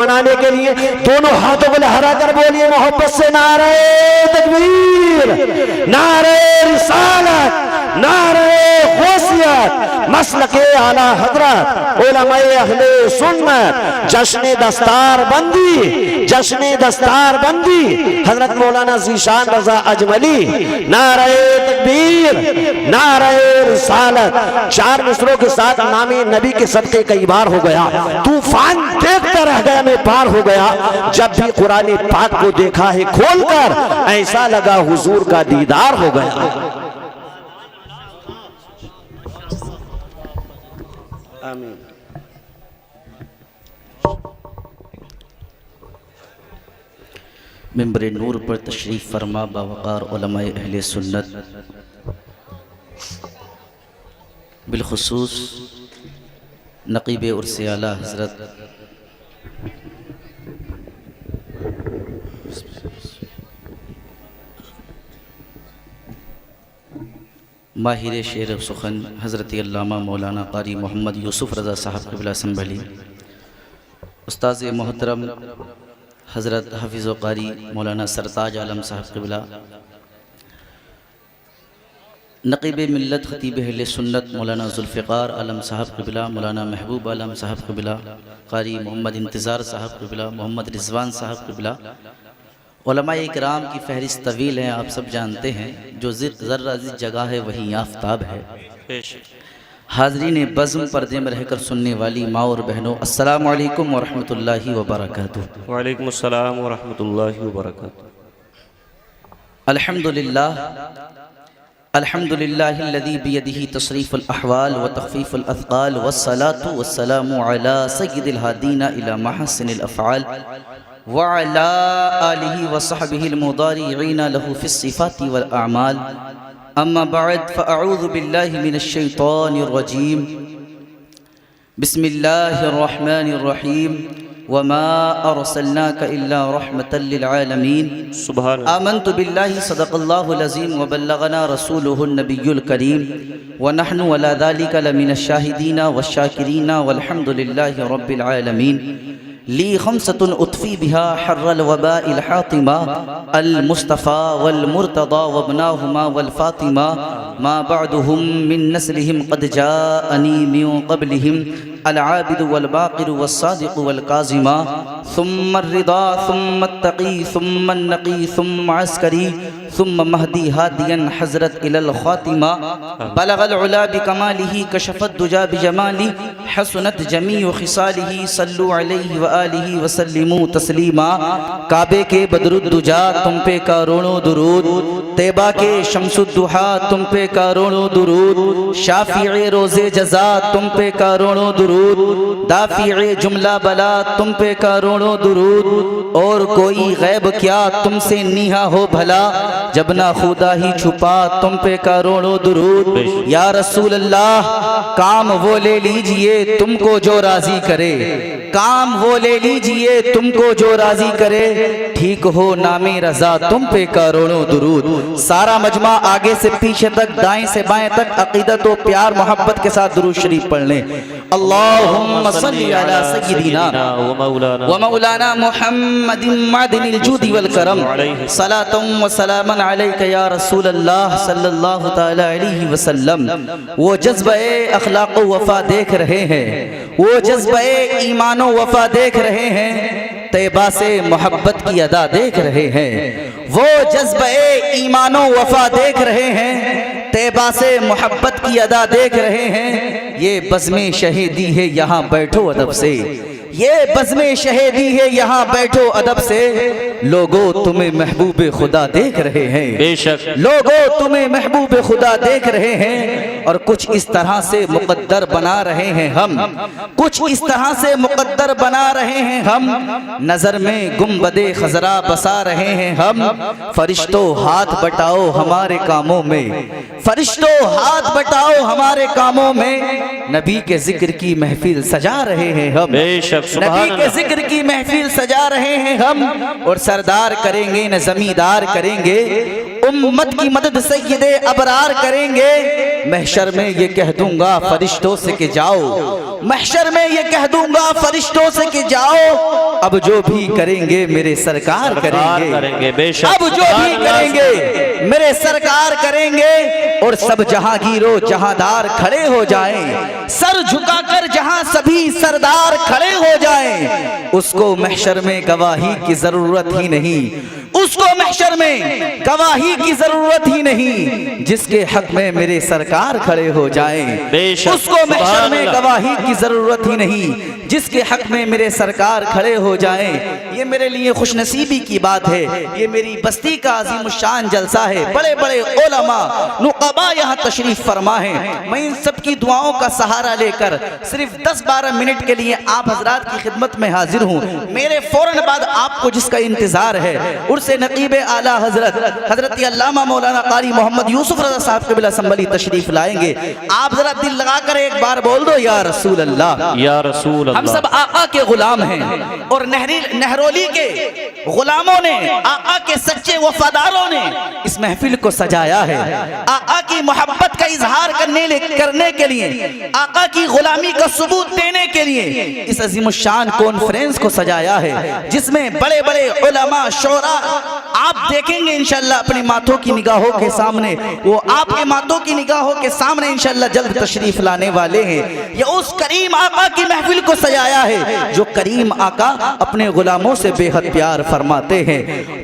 मनाने के लिए दोनों हाथों को लहरा कर बोलिए मोहब्बत से नारे तकबीर, नारे रिसालत, नारे गौसियत, मसलके आला हजरत उलमाए अहले सुन्नत, जश्न दस्तार बंदी, जश्न दस्तार बंदी हजरत मौलाना ज़ीशान रज़ा अजमली, नारे तकबीर, नारे रिसालत। चार मिसरों के साथ नामे नबी के सदके कई बार हो गया, तूफान देखता रह गया, मैं पार हो गया। जब भी कुरान पाक को देखा है खोलकर, ऐसा लगा हुजूर का दीदार हो गया। आमीन। मिंबर नूर पर तशरीफ़ फरमा बावक़ार उलमाए अहले सुन्नत, बिलखुसूस नक़ीब उर्स आला हज़रत माहिर शेर सुखन हज़रत अल्लामा मौलाना क़ारी मोहम्मद यूसुफ़ रज़ा साहब क़िबला संभली, उस्ताज़ मोहतरम हज़रत हाफ़िज़ व क़ारी मौलाना सरताज आलम साहब क़िबला, नक़ीब मिल्लत ख़तीब अहले सुन्नत मौलाना ज़ुल्फ़िकार आलम साहब क़िबला, मौलाना महबूब आलम साहब क़िबला, क़ारी मोहम्मद इंतज़ार साहब क़िबला, मोहम्मद रिज़वान साहब क़िबला। उलमाए इकराम की फ़हरिस्त तवील है, आप सब जानते हैं। जो ज़र्रा जिस जगह है वहीं आफ़ताब है। हाज़रीन बज़्म पर्दे में रहकर सुनने वाली माँ और बहनों, अस्सलामु अलैकुम व रहमतुल्लाहि व बरकातुहू। वालेकुम अस्सलाम व रहमतुल्लाहि व बरकातुहू। अल्हम्दुलिल्लाह, अल्हम्दुलिल्लाहिल्लज़ी बियदिही तस्रीफ़ुल अहवाल व तख़फ़ीफ़ुल अथक़ाल वस्सलातु वस्सलामु अला सय्यिदिल हादीना इला महसिनिल अफ़आल व अला आलिहि व सहबिहिल मुदारिईना लहू फ़िस सिफ़ाति वल अअमाल। अम्मा बअद फ़अऊज़ु बिल्लाहि मिनश शैतानिर रजीम। बिस्मिल्लाहिर रहमानिर रहीम। वमा अरसलनाका इल्ला रहमतल लिल आलमीन। सुभान आमन्तु बिल्लाहि सदक़ल्लाहुल अज़ीम व बल्लगना रसूलुहुन नबियुल करीम व नहनु अला ज़ालिका लमिनश शाहिदीना वश्शाकिरीना वल्हम्दुलिल्लाहि रब्बिल आलमीन। ली खम्सतुन उत्फ़ी बिहा हर्रल वबाइल हातिमा अल मुस्तफ़ा वल मुर्तदा वबनाहुमा वल फ़ातिमा मा बअदुहुम मिन नस्लिहिम क़द जाअनी मिन क़ब्लिहिम अल आबिदु वल बाक़िरु वस्सादिक़ु वल काज़िमा सुम्मा रिदा सुम्मा तक़ी सुम्मा नक़ी सुम्मा अस्करी सुम्मा महदी हादियन हज़रत इलल ख़ातिमा बलगल उला बिकमालिही कशफ़त दुजा बिजमाली हसनत जमीउ ख़िसालिही सल्लु अलैहि व आलिहि व सल्लिमू तस्लीमा। काबे के बदरुद्दुजा तुम पे करोड़ों दुरूद, तैबा के शम्सुद्दुहा तुम पे करोड़ों दुरूद, शाफ़िए रोज़े जज़ा तुम पे करोड़ों दुरूद, दाफ़िए जुमला बला तुम पे करोड़ों दुरूद। और कोई गैब क्या तुमसे नीहा हो भला, जब ना खुदा ही छुपा तुम पे करोड़ों दुरूद। या रसूल अल्लाह, काम वो ले लीजिए तुमको जो राज़ी करे, काम वो ले लीजिए तुमको जो राज़ी करे, ठीक हो नामे रज़ा तुम पे करोड़ों दुरूद। सारा मजमा आगे से पीछे तक, दाएं से बाएं तक अक़ीदत व प्यार मोहब्बत के साथ दुरूद शरीफ पढ़ लें। अल्लाहुम्मा सल्लि अला सय्यिदिना व मौलाना मुहम्मदिन मअदिनिल जूदि वल करम सलातुम व सलामन अलैका या रसूल अल्लाह सल्लल्लाहु तआला अलैहि वसल्लम। वो जज्बे अखलाक़ व वफ़ा देख रहे हैं, वो जज्बे ईमान व वफ़ा देख रहे हैं, तैबा से मोहब्बत की अदा देख रहे हैं। वो जज्बे ईमान व वफ़ा देख रहे हैं, तैबा से मोहब्बत की अदा देख रहे हैं। ये बज़्मे शहीदी है यहाँ बैठो अदब से, ये बज़्मे शहीदी है यहाँ बैठो अदब से। लोगों तुम्हें महबूब खुदा देख रहे हैं, बेशक लोगों तुम्हें महबूब खुदा देख रहे हैं। और कुछ इस तरह से मुक़द्दर बना रहे हैं हम, कुछ इस तरह से मुक़द्दर बना रहे हैं हम। नज़र में गुंबदे खज़रा बसा रहे हैं हम। फरिश्तों हाथ बटाओ हमारे कामों में, फरिश्तों हाथ बटाओ हमारे कामों में। नबी के जिक्र की महफिल सजा रहे हैं हम, नबी के जिक्र की महफिल सजा रहे हैं हम। और सरदार करेंगे न जमींदार करेंगे, उम्मत की मदद सैयदे अबरार करेंगे। महशर में ये कह दूंगा फरिश्तों से कि जाओ, महशर में ये कह दूंगा फरिश्तों से कि जाओ, अब जो भी करेंगे मेरे सरकार करेंगे, बेशक अब जो भी करेंगे मेरे सरकार करेंगे। और सब जहांगीरों जहांदार खड़े हो जाएं, सर झुकाकर जहां सभी सरदार खड़े हो जाएं, उसको महशर में गवाही की जरूरत ही नहीं, उसको महशर में गवाही की जरूरत ही नहीं, जिसके हक में मेरे सरकार खड़े हो जाएं, उसको महशर में गवाही की जरूरत ही नहीं, जिसके हक में मेरे सरकार खड़े हो जाएं। ये मेरे लिए खुशनसीबी की बात है, ये मेरी बस्ती का अजीमुशान जलसा है। बड़े बड़े उलमा नुक़बा यहाँ तशरीफ फरमा है। मैं इन सब की दुआओं का सहारा लेकर सिर्फ 10-12 मिनट के लिए आप हजरात की खिदमत में हाजिर हूँ। मेरे फौरन बाद आपको जिसका इंतजार है उर्से नकीब आला हजरत अल्लामा मौलाना कारी मोहम्मद यूसुफ रज़ा साहब क़िबला असम्बली तशरीफ लाएंगे। आप जरा दिल लगाकर एक बार बोल दो या रसूल अल्लाह, या रसूल अल्लाह। हम सब आका के गुलाम हैं और नहरोली के गुलामों ने, आका के सच्चे वफादारों ने इस महफिल को सजाया है। आका की मोहब्बत का इजहार करने के लिए, आका की गुलामी का सबूत देने के लिए इस अजीमुशान कॉन्फ्रेंस को सजाया है, जिसमें बड़े बड़े उलमा शोरा आप देखेंगे इंशाअल्लाह अपनी माथों की निगाहों के सामने, वो आपके माथों की निगाहों के सामने इंशाअल्लाह जल्द तशरीफ लाने वाले हैं। ये उस करीम आका की महफिल को सजाया है जो करीम आका अपने गुलामों से बेहद प्यार फरमाते हैं,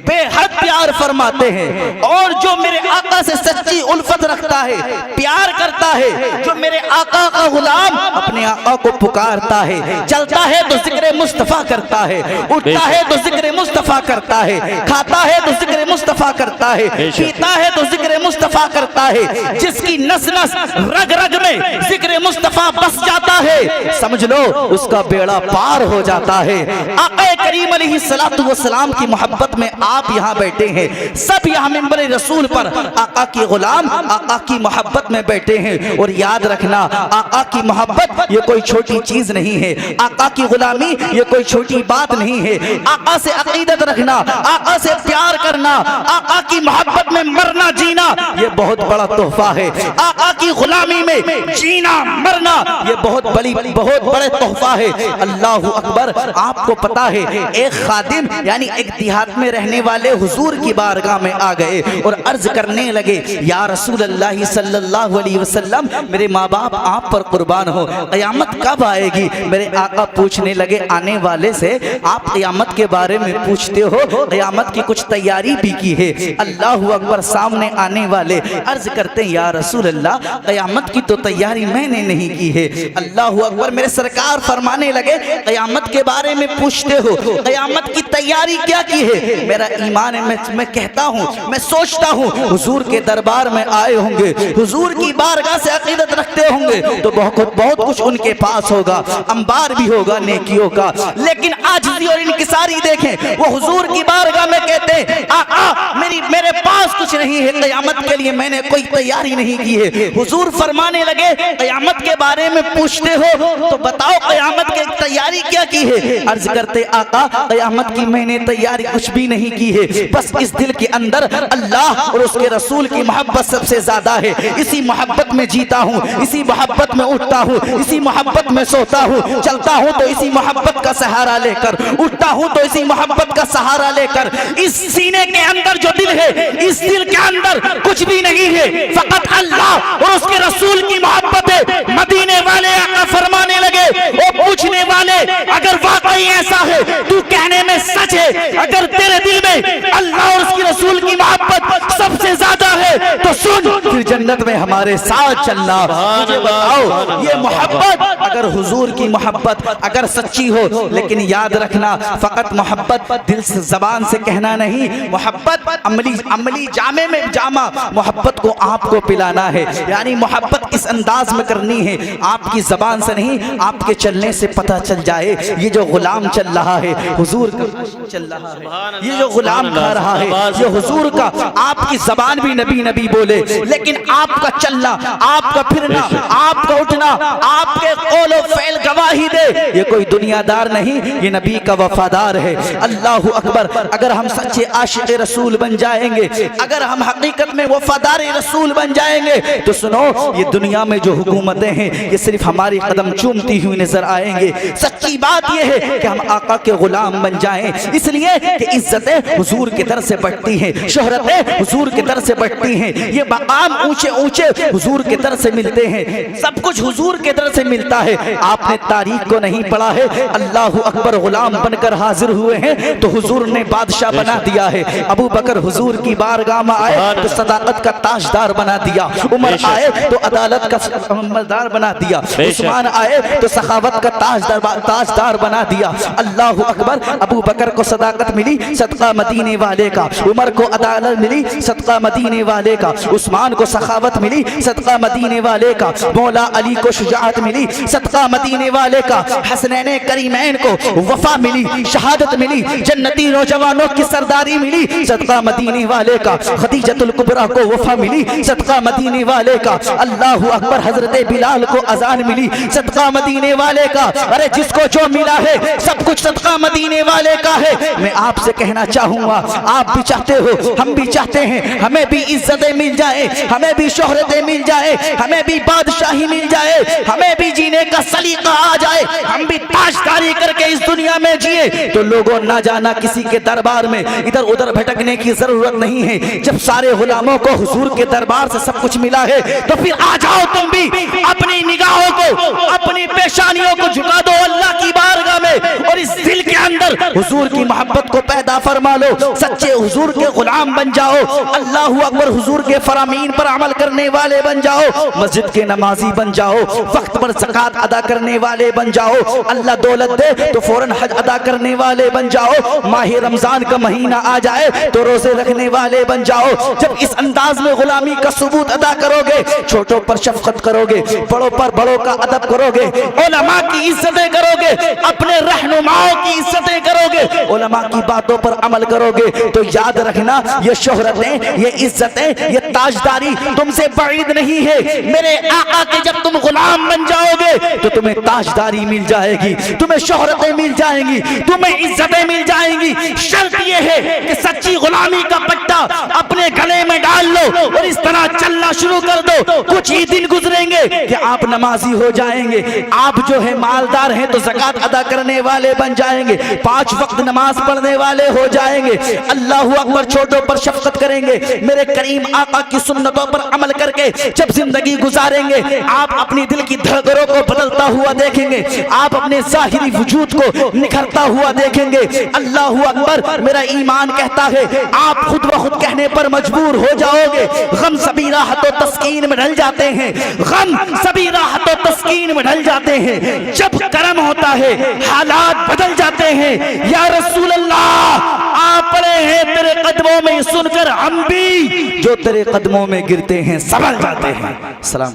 बेहद प्यार फरमाते हैं। और जो मेरे आका से सच्ची उल्फत रखता है, प्यार करता है, जो मेरे आका का गुलाम अपने आका को पुकारता है, चलता है तो जिक्र मुस्तफा करता है, उठता है तो जिक्र मुस्तफा करता है, खाता है तो जिक्र मुस्तफा करता है, पीता है तो जिक्र मुस्तफा करता है, जिसकी नस नस रग रग में जिक्र मुस्तफा बस जाता है, समझ लो उसका बेड़ा पार हो जाता है। आका करीम अलैहिस्सलातु वस्सलाम की मोहब्बत में आप यहाँ बैठे हैं, सब यहाँ मिंबर रसूल पर आका की गुलाम आका की मोहब्बत में बैठे हैं। और याद रखना, आका की मोहब्बत ये कोई छोटी चीज नहीं है, आका की गुलामी ये कोई छोटी बात नहीं है। आका से अकीदत रखना, आका से प्यार करना, आका की मोहब्बत में मरना जीना ये बहुत बड़ा तोहफा है। आका की गुलामी में जीना मरना ये बहुत बड़े तोहफा है। अल्लाहु अकबर। आपको पता है एक खादिम यानी एक देहात में रहने वाले हुजूर की बारगाह में आ गए और अर्ज करने लगे, या रसूल अल्लाह सल्लल्लाहु अलैहि वसल्लम, मेरे माँ बाप आप पर कुर्बान हो, क़यामत कब आएगी? मेरे आका पूछने लगे आने वाले से, आप क़यामत के बारे में पूछते हो, क़यामत की कुछ तैयारी भी की है? अल्लाहु अकबर। सामने आने वाले अर्ज करते हैं, या रसूल अल्लाह, क़यामत की तो तैयारी मैंने नहीं की है। अल्लाहु अकबर। मेरे सरकार फरमाने लगे, क़यामत के बारे में पूछते हो, क़यामत की तैयारी क्या की है? मेरा ईमान है, मैं कहता हूँ, मैं सोचता हूँ हुजूर के दरबार में आए होंगे, हुजूर की बारगाह से अकीदत रखते होंगे तो बहुत कुछ उनके पास होगा, अंबार भी होगा नेकियों का। लेकिन आजिज़ी और इनकिसारी देखें, वो हुजूर की बारगाह में कहते हैं, आका मेरे पास कुछ नहीं है, क़यामत के लिए मैंने कोई तैयारी नहीं की है। हुजूर फरमाने लगे, क़यामत के बारे में पूछते हो तो बताओ क़यामत की तैयारी क्या की है? अर्ज करते, आका क़यामत की मैंने तैयारी कुछ भी नहीं की है, बस इस दिल के अंदर अल्लाह और उसके रसूल की मोहब्बत सबसे ज्यादा है, इसी मोहब्बत में जीता हूँ, इसी मोहब्बत में उठता हूँ, इसी मोहब्बत में सोता हूँ, चलता हूँ तो इसी मोहब्बत का सहारा लेकर, उठता हूँ तो इसी मोहब्बत का सहारा लेकर। इस सीने के अंदर जो दिल है, इस दिल के अंदर कुछ भी नहीं है, फकत अल्लाह और उसके रसूल की मोहब्बत है। मदीने वाले आका फरमाने लगे, वो पूछने वाले, अगर वाकई ऐसा है, तू कहने में सच है, अगर तेरे दिल में अल्लाह और उसकी रसूल की मोहब्बत सबसे ज्यादा है तो सुन, फिर जन्नत में हमारे साथ चलना। मुझे बताओ, ये मोहब्बत अगर हुजूर की मोहब्बत अगर सच्ची हो, लेकिन याद रखना, फकत मोहब्बत दिल से जबान से कहना नहीं, मोहब्बत अमली जामे में जामा मोहब्बत को आपको पिलाना है। यानी मोहब्बत इस अंदाज में करनी है, आपकी जबान से नहीं, आपके चलने से पता चल जाए ये जो गुलाम चल रहा है हुजूर का चल रहा है, ये जो गुलाम खा रहा है ये हुजूर का। आपकी जबान भी नबी नबी बोले, लेकिन आप आपका चलना, आपका फिरना, आपका उठना, आपके कौलो फ़ेल गवाही दे ये कोई दुनियादार नहीं, ये नबी का वफादार है। अल्लाह अकबर। अगर हम सच्चे आशिक रसूल बन जाएंगे, अगर हम हकीकत में वफादार रसूल बन जाएंगे, तो सुनो ये दुनिया में जो हुकूमतें हैं ये सिर्फ हमारी कदम चूमती हुई नजर आएंगे। सच्ची बात यह है कि हम आका के गुलाम बन जाएं, इसलिए कि इज्जतें हुजूर की तरफ से बढ़ती हैं, शोहरतें हुजूर की तरफ से बढ़ती हैं, ये मकाम ऊंचे ऊंचे हुजूर की तरफ से मिलते हैं, सब कुछ हुजूर की तरफ से मिलता है। आपने तारीख को नहीं पढ़ा है, अल्लाह अकबर गुलाम बनकर हाजिर हुए हैं तो हुजूर ने बादशाह बना दिया है। अबू बकर हुजूर की बारगाह में आए तो सदाकत का ताजदार बना दिया, उमर आए तो अदालत का मलदार बना दिया, उस्मान आए तो सखावत का ताजदार बना दिया। अल्लाह अकबर। अबू बकर को सदाकत मिली सदका मदीने वाले का, उमर को अदालत मिली सदका मदीने वाले का, उस्मान को सखावत मिली सदका मदीने वाले का, मौला अली को शुजाअत मिली सदका मदीने वाले का, हसनैन करीमैन को वफा मिली, शहादत मिली, जन्नती नौजवानों की सरदारी मिली सदका मदीने वाले का, खदीजतुल कुबरा को वफा मिली सदका मदीने वाले का। अल्लाह अकबर। हजरत बिलाल को अजान मिली सदका मदीने वाले का। अरे जिसको जो मिला है सब कुछ सदका मदीने वाले का है। मैं आपसे कहना चाहूंगा, आप भी चाहते हो, हम भी चाहते हैं, हमें भी इज्जतें मिल जाए, हमें भी शोहरतें मिल जाए, हमें भी बादशाही मिल जाए, हमें भी जीने का सलीका आ जाए, हम भी ताजदारी करके इस दुनिया में जिए। तो लोगों ना जाना किसी के दरबार में इधर उधर भटकने की जरूरत नहीं है। जब सारे गुलामों को हुजूर के दरबार से सब कुछ मिला है तो फिर आ जाओ तुम भी अपनी निगाहों को, अपनी पेशानियों को झुका दो अल्लाह की बारगाह में और इस दिल के अंदर हुजूर की मोहब्बत को पैदा फरमा लो। सच्चे हुजूर के गुलाम बन जाओ। अल्लाहू अकबर। हुजूर के फरामीन पर अमल करने वाले बन जाओ, मस्जिद के नमाजी बन जाओ, वक्त पर ज़कात अदा करने वाले बन जाओ, अल्लाह दौलत दे तो फौरन हज अदा करने वाले बन जाओ, माह रमजान का महीना आ जाए तो रोजे रखने वाले बन जाओ। जब इस अंदाज में गुलामी का सबूत अदा करोगे, छोटों पर शफकत करोगे, बड़ों पर बड़ों का अदब करोगे, उलमा की इज्जतें करोगे, अपने रहनुमाओं की इज्जतें करोगे, उलमा की बातों पर अमल करोगे, तो याद रखना ये शोहरतें, ये इज्जतें, ये ताजदारी तुमसे बाइद नहीं है। मेरे आका के जब तुम गुलाम बन जाओगे तो तुम्हें ताजदारी मिल जाएगी, तुम्हें शोहरतें मिल जाएंगी, तुम्हें इज्जतें मिल जाएंगी। शर्त यह है कि सच्ची गुलामी का पट्टा अपने गले में डाल लो और इस तरह चलना शुरू कर दो। कुछ ही दिन गुजरेंगे कि आप नमाजी हो जाएंगे, आप जो है मालदार हैं तो ज़कात अदा करने वाले बन जाएंगे, 5 वक्त नमाज पढ़ने वाले हो जाएंगे, अल्लाहू अकबर। छोटों पर शफकत करेंगे, मेरे करीम आका की सुन्नतों पर अमल करके जब जिंदगी गुजारेंगे आप अपनी दिल की धड़कनों को बदलता हुआ देखेंगे, आप अपने ज़ाहिरी वजूद को निखरता हुआ देखेंगे। अल्लाहू अकबर। मेरा ईमान कहता है आप खुद ब खुद कहने पर मजबूर हो जाओगे। गम सभी राहतों तस्कीन में ढल जाते हैं, गम सभी राहतों तस्कीन में ढल जाते हैं। जब करम होता है हालात बदल जाते हैं। या रसूल अल्लाह आप पड़े हैं तेरे कदमों में, सुनकर हम भी जो तेरे कदमों में गिरते हैं संभल जाते हैं। सलाम।